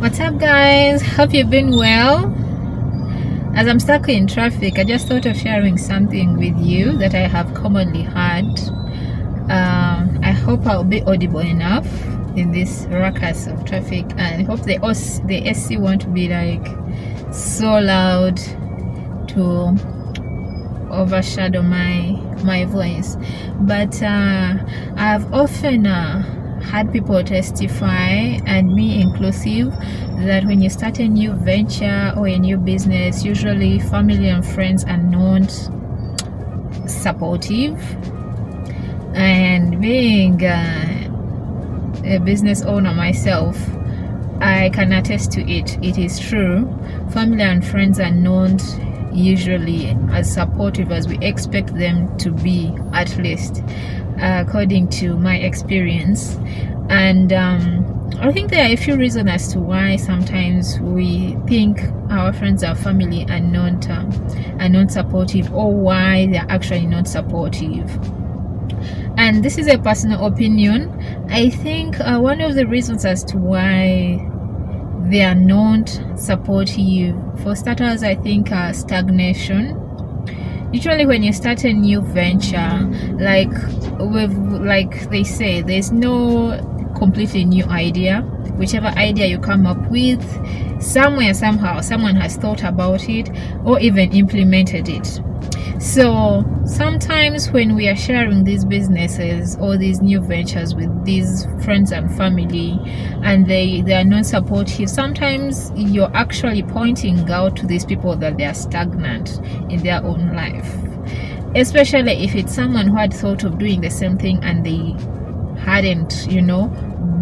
What's up, guys? Hope you've been well. As I'm stuck in traffic, I just thought of sharing something with you that I have commonly heard. I hope I'll be audible enough in this ruckus of traffic, and I hope the SC won't be like so loud to overshadow my voice. But I've often had people testify, and me inclusive, that when you start a new venture or a new business, usually family and friends are not supportive. And being a business owner myself, I can attest to it. It is true. Family and friends are not usually as supportive as we expect them to be, at least according to my experience. And I think there are a few reasons as to why sometimes we think our friends or family are not supportive, or why they're actually not supportive. And this is a personal opinion. I think one of the reasons as to why they are not supportive, for starters, I think stagnation. Usually when you start a new venture, like they say, there's no completely new idea. Whichever idea you come up with, somewhere, somehow, someone has thought about it or even implemented it. So sometimes when we are sharing these businesses or these new ventures with these friends and family, and they are not supportive, sometimes you're actually pointing out to these people that they are stagnant in their own life. Especially if it's someone who had thought of doing the same thing and they hadn't,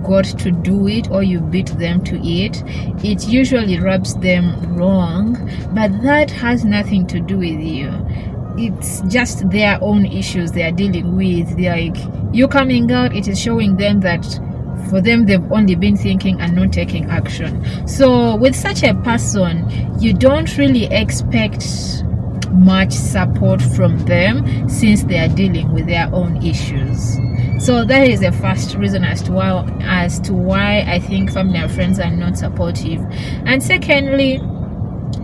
got to do it, or you beat them to it. It usually rubs them wrong, but that has nothing to do with you. It's just their own issues they are dealing with. They're like, you coming out, it is showing them that for them they've only been thinking and not taking action. So with such a person, you don't really expect much support from them, since they are dealing with their own issues. So that is the first reason as to why I think family and friends are not supportive. And secondly,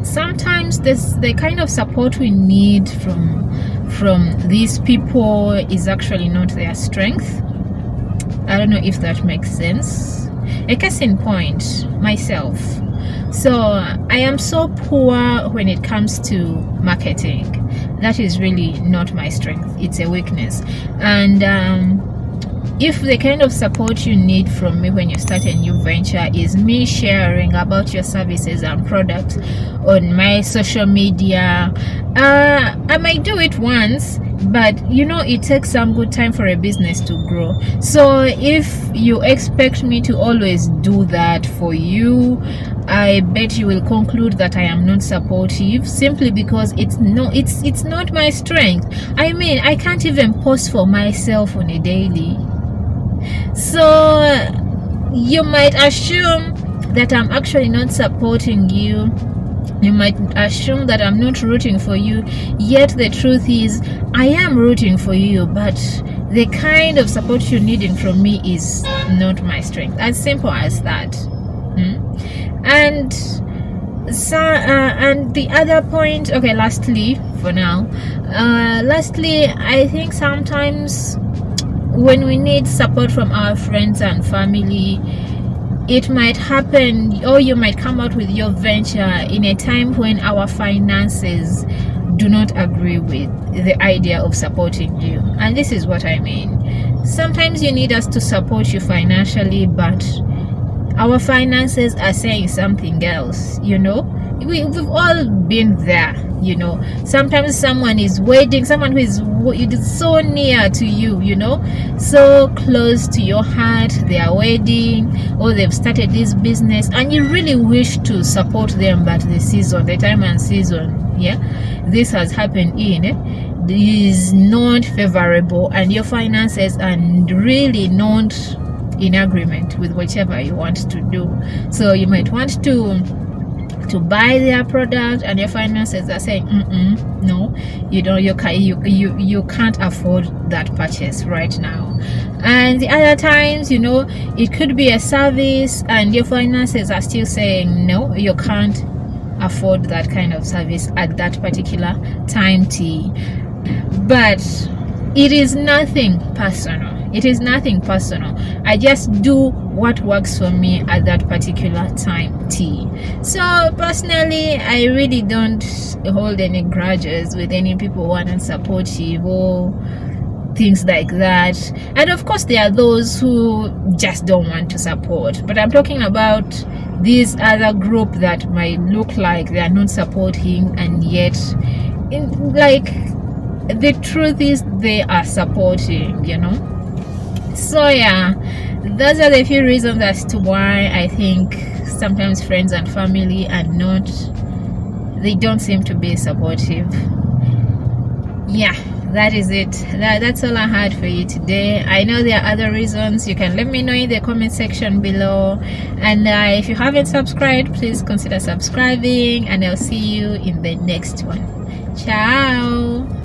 sometimes the kind of support we need from these people is actually not their strength. I don't know if that makes sense. A case in point, myself. So I am so poor when it comes to marketing. That is really not my strength. It's a weakness. And if the kind of support you need from me when you start a new venture is me sharing about your services and products on my social media, I might do it once, but it takes some good time for a business to grow. So if you expect me to always do that for you, I bet you will conclude that I am not supportive, simply because it's not my strength. I mean, I can't even post for myself on a daily. So you might assume that I'm actually not supporting you. You might assume that I'm not rooting for you, yet the truth is I am rooting for you, but the kind of support you're needing from me is not my strength. As simple as that. And so and the other point, okay, lastly, I think sometimes when we need support from our friends and family, it might happen, or you might come out with your venture in a time when our finances do not agree with the idea of supporting you. And this is what I mean. Sometimes you need us to support you financially, but our finances are saying something else. We've all been there. Sometimes someone is waiting, someone who is so near to you, so close to your heart, they are waiting, or they've started this business, and you really wish to support them, but the time and season, this has happened is not favorable, and your finances are really not in agreement with whatever you want to do. So you might want to buy their product, and your finances are saying no, you can't afford that purchase right now. And the other times, you know, it could be a service and your finances are still saying no, you can't afford that kind of service at that particular time T. But it is nothing personal. It is nothing personal. I just do what works for me at that particular time T. So personally, I really don't hold any grudges with any people who are not supportive or things like that. And of course, there are those who just don't want to support. But I'm talking about this other group that might look like they are not supporting, and yet, like, the truth is they are supporting, you know. So yeah, those are the few reasons as to why I think sometimes friends and family are not, they don't seem to be supportive. Yeah, that is it. That's all I had for you today. I know there are other reasons. You can let me know in the comment section below, and if you haven't subscribed, please consider subscribing, and I'll see you in the next one. Ciao.